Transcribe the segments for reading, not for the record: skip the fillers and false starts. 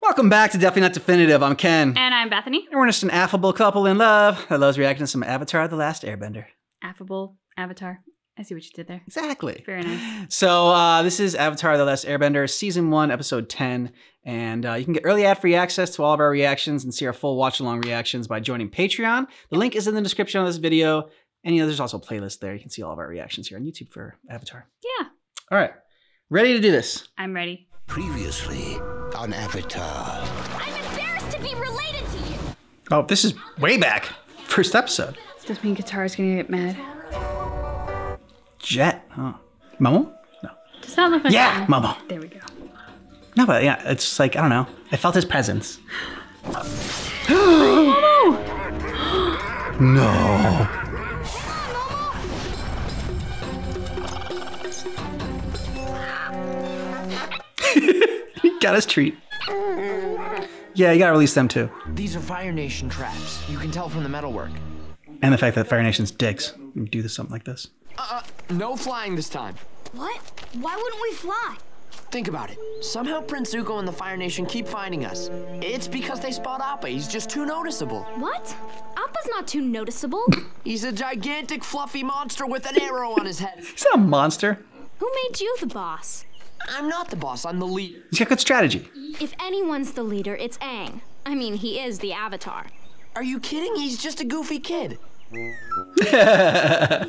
Welcome back to Definitely Not Definitive. I'm Ken. And I'm Bethany. And we're just an affable couple in love that loves reacting to some Avatar: The Last Airbender. Affable Avatar. I see what you did there. Exactly. Very nice. So this is Avatar: The Last Airbender, Season 1, Episode 10. And you can get early ad-free access to all of our reactions and see our full watch-along reactions by joining Patreon. The link is in the description of this video. And there's also a playlist there. You can see all of our reactions here on YouTube for Avatar. Yeah. All right. Ready to do this? I'm ready. Previously on Avatar. I'm embarrassed to be related to you. Oh, this is way back. First episode. Does this mean Katara's gonna get mad? Jet. Oh. Momo? No. Does that look like Yeah, Momo. There we go. No, but yeah, it's like, I don't know. I felt his presence. No. He got his treat. Yeah, you gotta release them too. These are Fire Nation traps. You can tell from the metalwork. And the fact that Fire Nation's dicks do this something like this. No flying this time. What? Why wouldn't we fly? Think about it. Somehow Prince Zuko and the Fire Nation keep finding us. It's because they spot Appa. He's just too noticeable. What? Appa's not too noticeable. He's a gigantic fluffy monster with an arrow on his head. He's not a monster. Who made you the boss? I'm not the boss, I'm the leader. He's got good strategy. If anyone's the leader, it's Aang. I mean, he is the Avatar. Are you kidding? He's just a goofy kid. I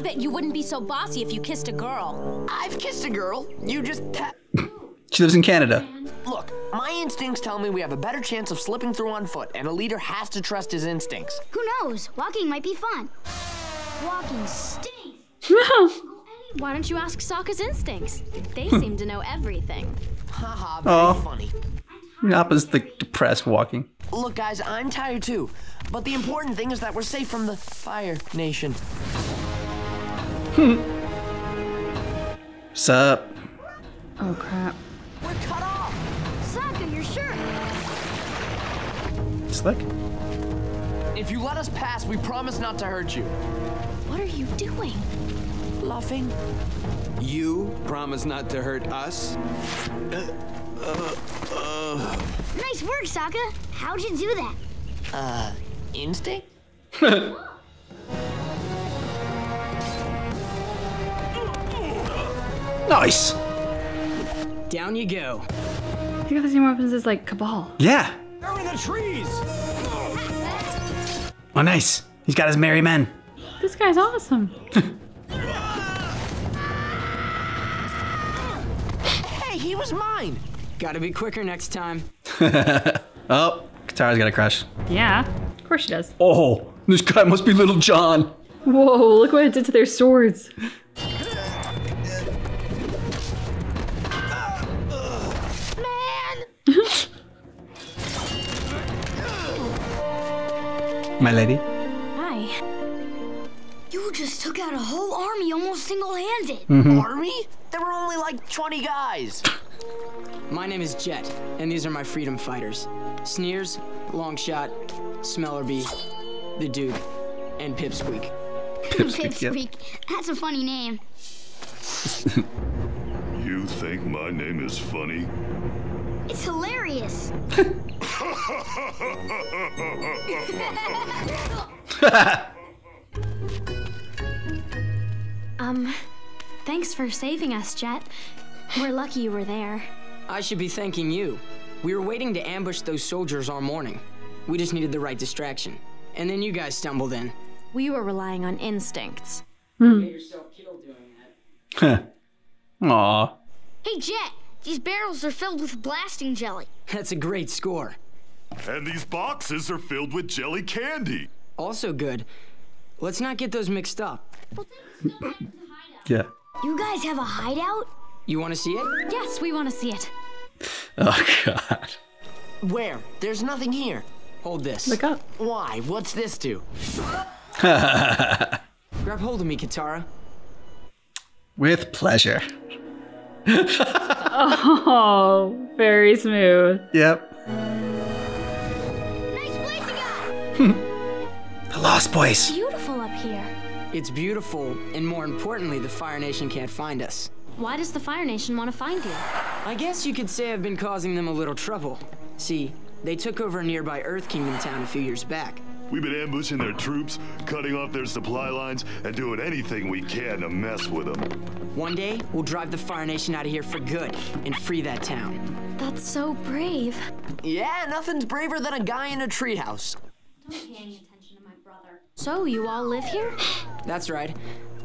bet you wouldn't be so bossy if you kissed a girl. I've kissed a girl. You just She lives in Canada. Look, my instincts tell me we have a better chance of slipping through on foot, and a leader has to trust his instincts. Who knows? Walking might be fun. Walking stinks. Why don't you ask Sokka's instincts? They seem to know everything. Haha, very funny. Appa's the depressed walking. Look, guys, I'm tired too. But the important thing is that we're safe from the Fire Nation. Sup? Oh crap. We're cut off. Sokka, your shirt. Slick? If you let us pass, we promise not to hurt you. What are you doing? Bluffing. You promise not to hurt us? Nice work, Sokka. How'd you do that? Instinct? Nice. Down you go. You got the same weapons as like Cabal. Yeah. They're in the trees. Oh, nice. He's got his merry men. This guy's awesome. Hey, he was mine. Gotta be quicker next time. Oh, Katara's got a crush. Yeah, of course she does. Oh, this guy must be Little John. Whoa, look what it did to their swords. Man! My lady. Hi. You just took out a whole army almost single-handed. Army? There were only like 20 guys. My name is Jet, and these are my freedom fighters. Sneers, Longshot, Smellerbee, the Duke, and Pipsqueak. Pipsqueak. That's a funny name. You think my name is funny? It's hilarious. Thanks for saving us, Jet. We're lucky you were there. I should be thanking you. We were waiting to ambush those soldiers all morning. We just needed the right distraction. And then you guys stumbled in. We were relying on instincts. You made yourself killed doing that. Aw. Hey, Jet, these barrels are filled with blasting jelly. That's a great score. And these boxes are filled with jelly candy. Also good. Let's not get those mixed up. Yeah. You guys have a hideout? You want to see it? Yes, we want to see it. Oh, God. Where? There's nothing here. Hold this. Look up. Why? What's this do? Grab hold of me, Katara. With pleasure. Oh, very smooth. Yep. Nice place you got. The Lost Boys. Beautiful up here. It's beautiful, and more importantly, the Fire Nation can't find us. Why does the Fire Nation want to find you? I guess you could say I've been causing them a little trouble. See, they took over a nearby Earth Kingdom town a few years back. We've been ambushing their troops, cutting off their supply lines, and doing anything we can to mess with them. One day, we'll drive the Fire Nation out of here for good and free that town. That's so brave. Yeah, nothing's braver than a guy in a treehouse. Don't pay any attention to my brother. So, you all live here? That's right.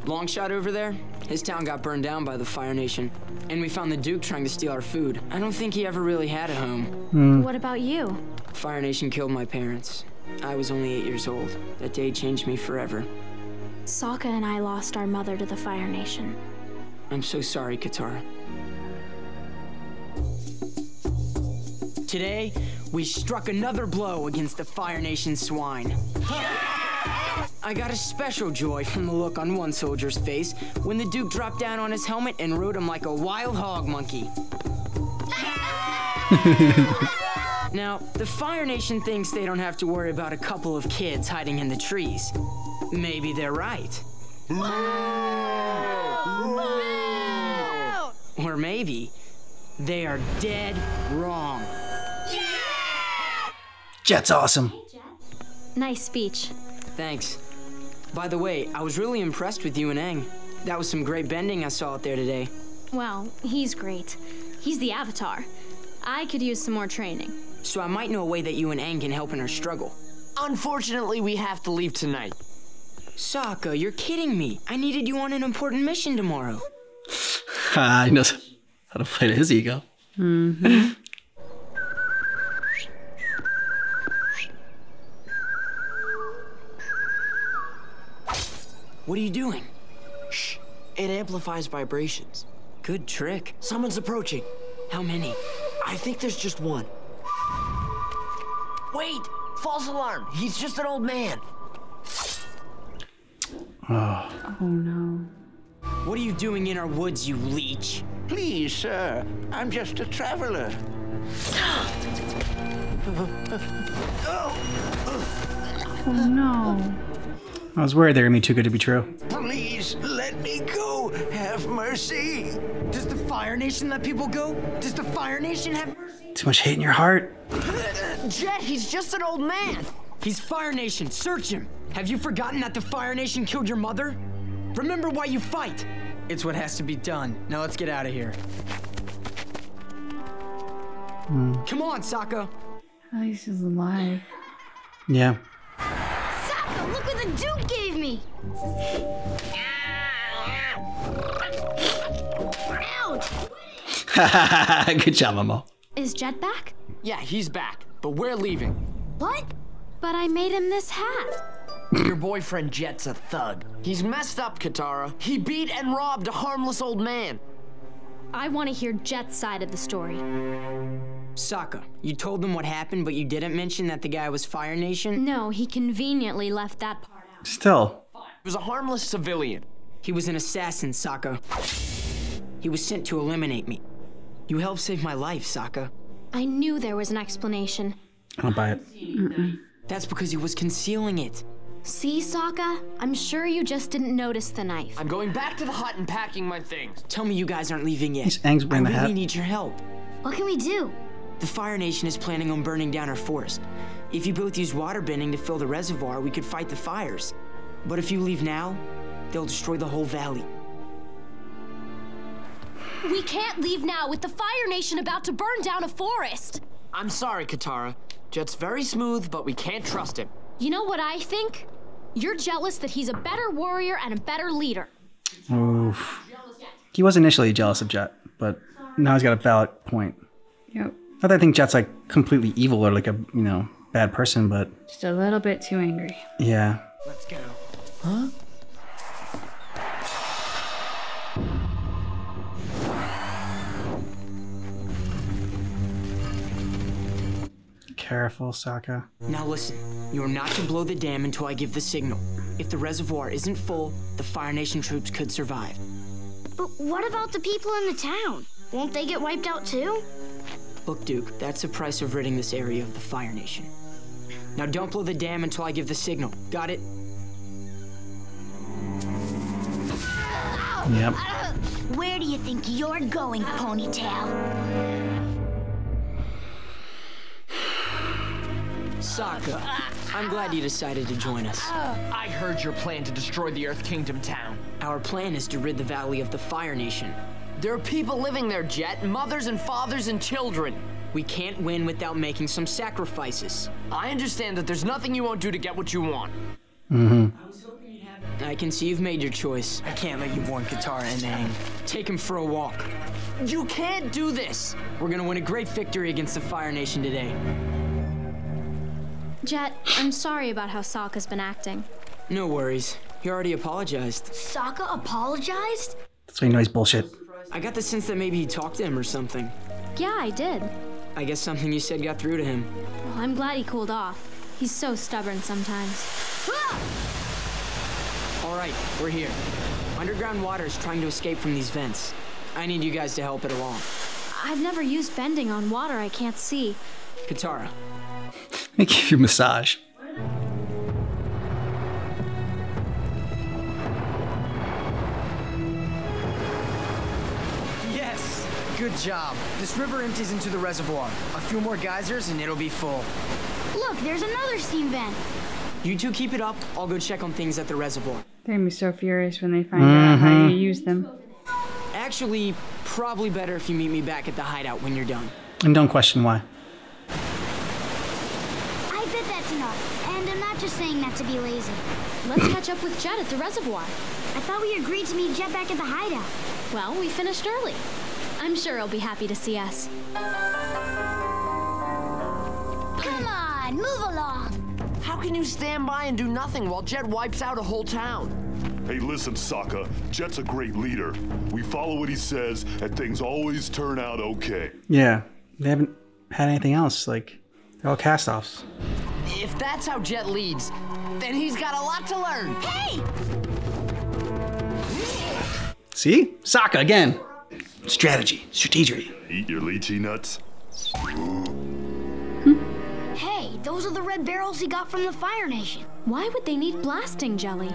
Longshot over there, his town got burned down by the Fire Nation. And we found the Duke trying to steal our food. I don't think he ever really had a home. What about you? Fire Nation killed my parents. I was only 8 years old. That day changed me forever. Sokka and I lost our mother to the Fire Nation. I'm so sorry, Katara. Today, we struck another blow against the Fire Nation swine. I got a special joy from the look on one soldier's face when the Duke dropped down on his helmet and rode him like a wild hog monkey. Now, the Fire Nation thinks they don't have to worry about a couple of kids hiding in the trees. Maybe they're right. Or maybe they are dead wrong. Jet's awesome. Nice speech. Thanks. By the way, I was really impressed with you and Aang. That was some great bending I saw out there today. Well, he's great. He's the Avatar. I could use some more training. So I might know a way that you and Aang can help in our struggle. Unfortunately, we have to leave tonight. Sokka, you're kidding me. I needed you on an important mission tomorrow. He knows how to play to his ego. What are you doing? Shh. It amplifies vibrations. Good trick. Someone's approaching. How many? I think there's just one. Wait! False alarm! He's just an old man. Oh no. What are you doing in our woods, you leech? Please, sir, I'm just a traveler. Oh no. I was worried they were gonna be too good to be true. Please let me go. Have mercy. Does the Fire Nation let people go? Does the Fire Nation have mercy? Too much hate in your heart. Jet, he's just an old man. He's Fire Nation. Search him. Have you forgotten that the Fire Nation killed your mother? Remember why you fight. It's what has to be done. Now let's get out of here. Come on, Sokka. At least he's alive. Yeah. Sokka, look what the Duke gave me! Ouch! Good job, Momo. Is Jet back? Yeah, he's back, but we're leaving. What? But I made him this hat. Your boyfriend Jet's a thug. He's messed up, Katara. He beat and robbed a harmless old man. I want to hear Jet's side of the story. Sokka, you told them what happened, but you didn't mention that the guy was Fire Nation? No, he conveniently left that part out. Still. He was a harmless civilian. He was an assassin, Sokka. He was sent to eliminate me. You helped save my life, Sokka. I knew there was an explanation. I don't buy it. That's because he was concealing it. See, Sokka? I'm sure you just didn't notice the knife. I'm going back to the hut and packing my things. Tell me you guys aren't leaving yet. He's Aang's wearing the I hat. really need your help. What can we do? The Fire Nation is planning on burning down our forest. If you both use water bending to fill the reservoir, we could fight the fires. But if you leave now, they'll destroy the whole valley. We can't leave now with the Fire Nation about to burn down a forest. I'm sorry, Katara. Jet's very smooth, but we can't trust him. You know what I think? You're jealous that he's a better warrior and a better leader. Oof. He was initially jealous of Jet, but now he's got a valid point. Yep. Not that I think Jet's like completely evil or like a, you know, bad person, but Just a little bit too angry. yeah. Let's go. Huh? Careful, Sokka. Now listen, you're not to blow the dam until I give the signal. If the reservoir isn't full, the Fire Nation troops could survive. But what about the people in the town? Won't they get wiped out too? Look, Duke, that's the price of ridding this area of the Fire Nation. Now don't blow the dam until I give the signal. Got it? Yep. Where do you think you're going, Ponytail? Sokka, I'm glad you decided to join us. I heard your plan to destroy the Earth Kingdom town. Our plan is to rid the valley of the Fire Nation. There are people living there, Jet. Mothers and fathers and children. We can't win without making some sacrifices. I understand that there's nothing you won't do to get what you want. I can see you've made your choice. I can't let you warn Katara and Aang. Take him for a walk. You can't do this! We're gonna win a great victory against the Fire Nation today. Jet, I'm sorry about how Sokka's been acting. No worries. He already apologized. Sokka apologized? That's why you know he's bullshit. I got the sense that maybe he talked to him or something. Yeah, I did. I guess something you said got through to him. Well, I'm glad he cooled off. He's so stubborn sometimes. All right, we're here. Underground water is trying to escape from these vents. I need you guys to help it along. I've never used bending on water I can't see. Katara, Let me give you a massage. Yes! Good job. This river empties into the reservoir. A few more geysers and it'll be full. Look, there's another steam vent. you two keep it up. I'll go check on things at the reservoir. They're gonna be so furious when they find out how you use them. Actually, probably better if you meet me back at the hideout when you're done. And don't question why. I bet that's enough. And I'm not just saying that to be lazy. Let's catch up with Jet at the reservoir. I thought we agreed to meet Jet back at the hideout. Well, we finished early. I'm sure he'll be happy to see us. Come on, move along. How can you stand by and do nothing while Jet wipes out a whole town? Hey, listen, Sokka. Jet's a great leader. We follow what he says, and things always turn out okay. Yeah, they haven't had anything else. Like, they're all cast-offs. If that's how Jet leads, then he's got a lot to learn. Hey! See? Sokka again. Strategy. Eat your lychee nuts. Hey, those are the red barrels he got from the Fire Nation. Why would they need blasting jelly?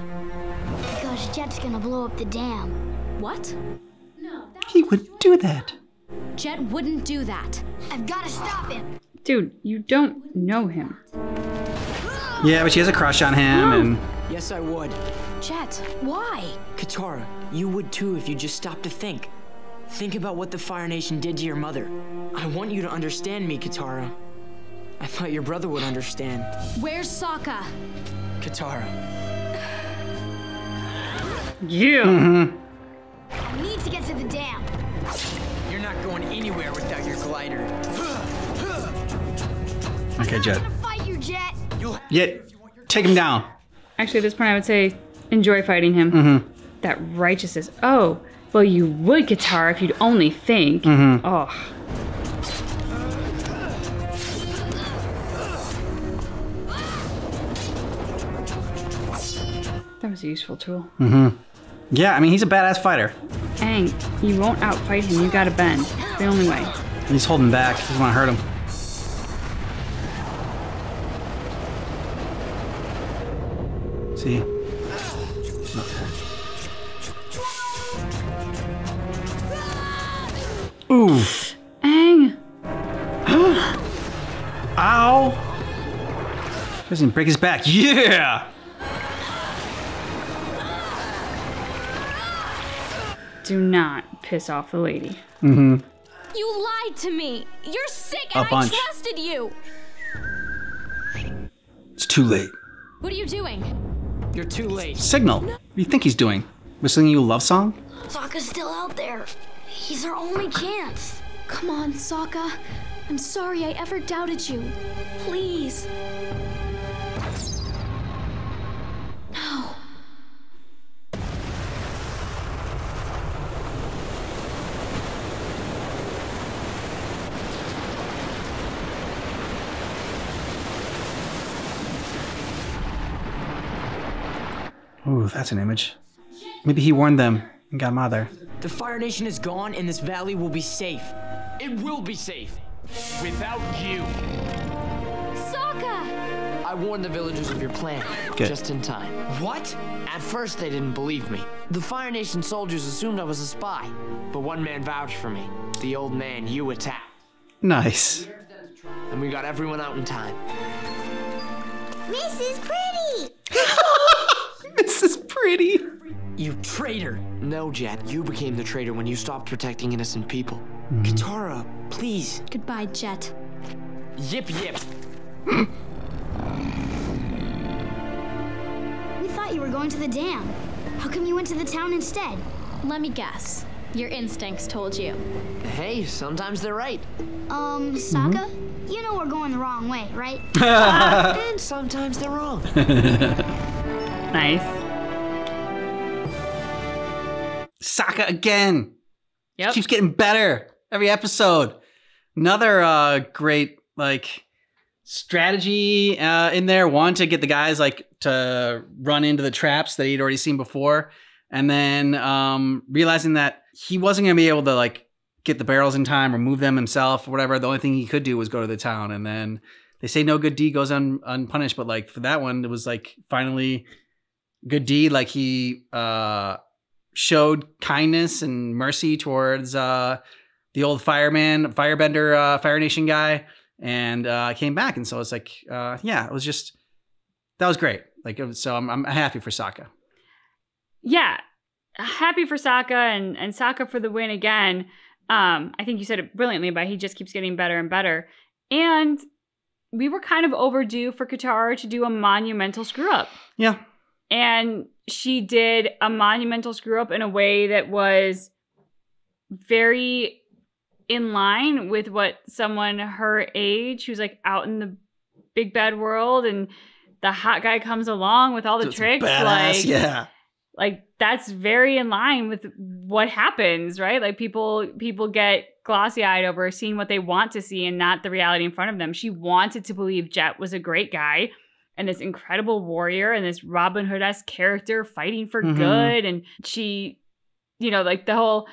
Because Jet's gonna blow up the dam. What? He would do that. Jet wouldn't do that. I've gotta stop him. Dude, you don't know him. Yeah, but she has a crush on him, and Yes, I would. Jet, why? Katara, you would too if you just stopped to think. Think about what the Fire Nation did to your mother. I want you to understand me, Katara. I thought your brother would understand. Where's Sokka? Katara. Yeah. I need to get to the dam. You're not going anywhere without your glider. okay, Jet. I'm gonna fight you, Jet. Yeah, take him down. Actually, at this point, I would say enjoy fighting him. That righteousness. Oh, well, you would, Katara, if you'd only think. Oh. That was a useful tool. Yeah, I mean, he's a badass fighter. Aang, you won't outfight him. You gotta bend. It's the only way. He's holding back. He doesn't want to hurt him. See? Oof. Aang! Ow! Doesn't break his back. Yeah! Do not piss off the lady. You lied to me. You're sick and A bunch. I trusted you. It's too late. What are you doing? You're too late. Signal. What do you think he's doing? Whistling you a love song? Sokka's still out there. He's our only chance. Come on, Sokka. I'm sorry I ever doubted you. Please. No. Ooh, that's an image. Maybe he warned them and got him out of there. The Fire Nation is gone and this valley will be safe. It will be safe. Without you. Sokka! I warned the villagers of your plan. Good. Just in time. What? At first, they didn't believe me. The Fire Nation soldiers assumed I was a spy. But one man vouched for me. The old man you attacked. Nice. And we got everyone out in time. Mrs. Pretty! Mrs. Pretty. You traitor! No, Jet, you became the traitor when you stopped protecting innocent people. Katara, please. Goodbye, Jet. Yip yip. We thought you were going to the dam. How come you went to the town instead? Let me guess. Your instincts told you. Hey, sometimes they're right. Sokka? You know we're going the wrong way, right? And sometimes they're wrong. Nice. Sokka again. Yep. Keeps getting better every episode. Another great like strategy in there. One, to get the guys like to run into the traps that he'd already seen before, and then realizing that he wasn't gonna be able to like get the barrels in time or move them himself or whatever. The only thing he could do was go to the town. And then they say no good deed goes unpunished, but like for that one, it was like finally good deed. Like he showed kindness and mercy towards the old firebender, Fire Nation guy, and came back. And so it's like, yeah, it was just, that was great. Like, so I'm happy for Sokka. Yeah. Happy for Sokka and Sokka for the win again. I think you said it brilliantly, but he just keeps getting better and better. And we were kind of overdue for Katara to do a monumental screw up. Yeah. And she did a monumental screw up in a way that was very in line with what someone her age, who's like out in the big bad world, and the hot guy comes along with all the tricks. Badass, like, yeah. Like that's very in line with what happens, right? Like people get glossy-eyed over seeing what they want to see and not the reality in front of them. She wanted to believe Jet was a great guy and this incredible warrior and this Robin Hood-esque character fighting for good. And she, you know, like the whole,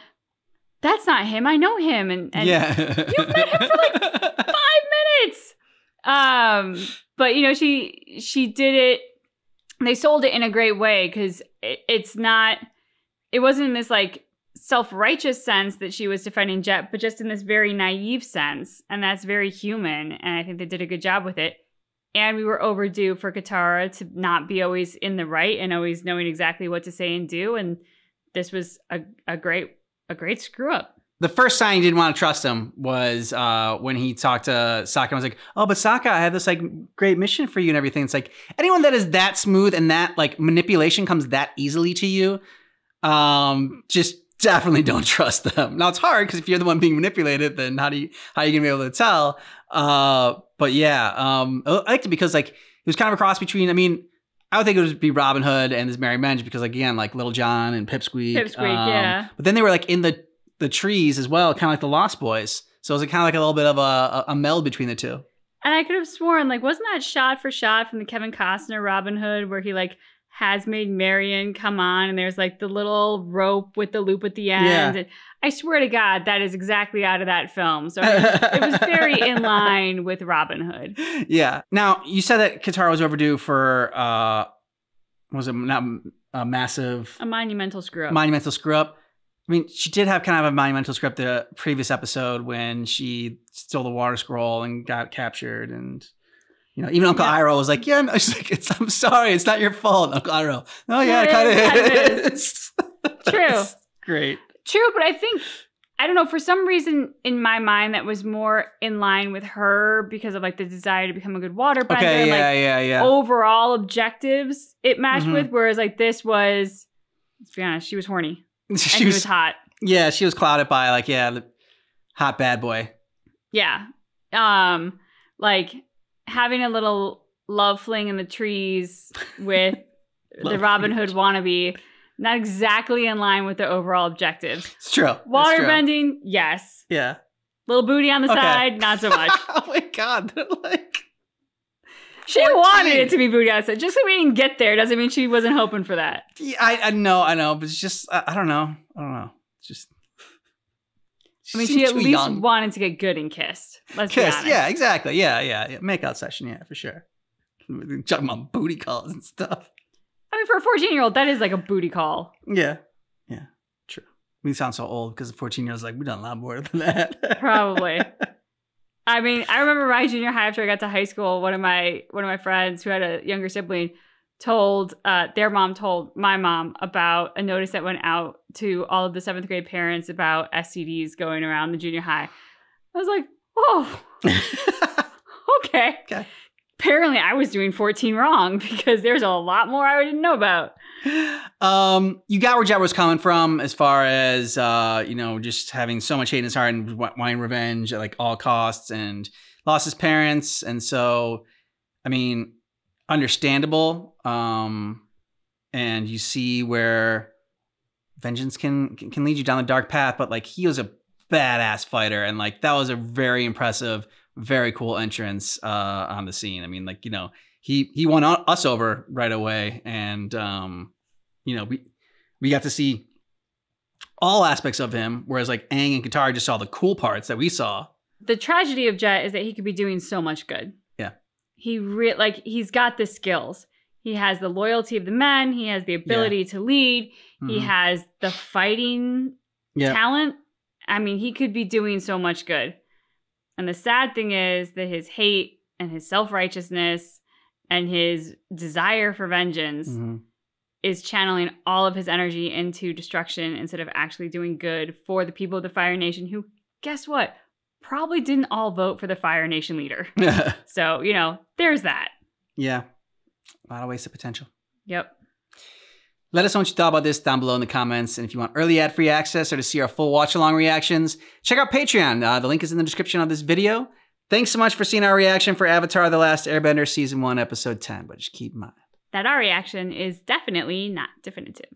that's not him, I know him. And yeah. You've met him for like 5 minutes. But you know, she did it. They sold it in a great way because it wasn't in this like self-righteous sense that she was defending Jet, but just in this very naive sense. And that's very human. And I think they did a good job with it. And we were overdue for Katara to not be always in the right and always knowing exactly what to say and do. And this was a great screw up. The first sign he didn't want to trust him was when he talked to Sokka and was like, oh, but Sokka, I have this like great mission for you and everything. It's like anyone that is that smooth and that like manipulation comes that easily to you, just definitely don't trust them. Now it's hard because if you're the one being manipulated, then how are you gonna be able to tell? But yeah, I liked it because like it was kind of a cross between, I mean, I would think it would be Robin Hood and this Merry Men just because like, again, like Little John and Pipsqueak. Yeah. But then they were like in the trees as well, kind of like the Lost Boys. So it was kind of like a little bit of a meld between the two. And I could have sworn, like, wasn't that shot for shot from the Kevin Costner Robin Hood where he like has made Marion come on and there's like the little rope with the loop at the end. Yeah. And I swear to God, that is exactly out of that film. So it was very in line with Robin Hood. Yeah. Now, you said that Katara was overdue for, was it not a massive... A monumental screw up. Monumental screw up. I mean, she did have kind of a monumental screw up the previous episode when she stole the water scroll and got captured. And, you know, even Uncle Iroh was like, yeah, no, she's like, I'm sorry, it's not your fault, Uncle Iroh. Oh, yeah, it kind of is. True. Great. True, but I think, I don't know, for some reason in my mind that was more in line with her because of like the desire to become a good waterbender. Okay, and, like, overall objectives it matched with, whereas like this was, let's be honest, she was horny. She was hot. Yeah, she was clouded by like, the hot bad boy. Yeah. Like having a little love fling in the trees with the Robin Hood wannabe. Not exactly in line with the overall objectives. It's true. Waterbending, yes. Yeah. Little booty on the side, not so much. Oh my God. Like, she wanted it to be booty on the side. Just so we didn't get there doesn't mean she wasn't hoping for that. Yeah, I know, but it's just, I don't know. It's just. I mean, she at least wanted to get good and kissed. Let's be honest. Yeah, exactly. Yeah. Makeout session, yeah, for sure. Talking about booty calls and stuff. I mean, for a 14-year-old, that is like a booty call. Yeah, true. We sound so old because the 14-year-old's like, we've done a lot more than that. Probably. I mean, I remember my junior high after I got to high school, one of my friends who had a younger sibling told their mom told my mom about a notice that went out to all of the 7th grade parents about STDs going around the junior high. I was like, oh, okay. Apparently I was doing 14 wrong because there's a lot more I didn't know about. You got where Jet was coming from as far as, just having so much hate in his heart and wanting revenge at like all costs and lost his parents. And so, I mean, understandable. And you see where vengeance can lead you down the dark path, but like he was a badass fighter. And like, that was a very impressive, very cool entrance, on the scene. I mean, like, he won us over right away. And, we got to see all aspects of him, whereas like Aang and Katara just saw the cool parts that we saw. The tragedy of Jet is that he could be doing so much good. Yeah. He's got the skills. He has the loyalty of the men. He has the ability to lead. Mm-hmm. He has the fighting talent. I mean, he could be doing so much good. And the sad thing is that his hate and his self-righteousness and his desire for vengeance is channeling all of his energy into destruction instead of actually doing good for the people of the Fire Nation who, guess what? Probably didn't all vote for the Fire Nation leader. So, there's that. Yeah. A lot of wasted potential. Yep. Let us know what you thought about this down below in the comments. And if you want early ad-free access or to see our full watch-along reactions, check out Patreon. The link is in the description of this video. Thanks so much for seeing our reaction for Avatar: The Last Airbender Season 1, Episode 10. But just keep in mind that our reaction is definitely not definitive.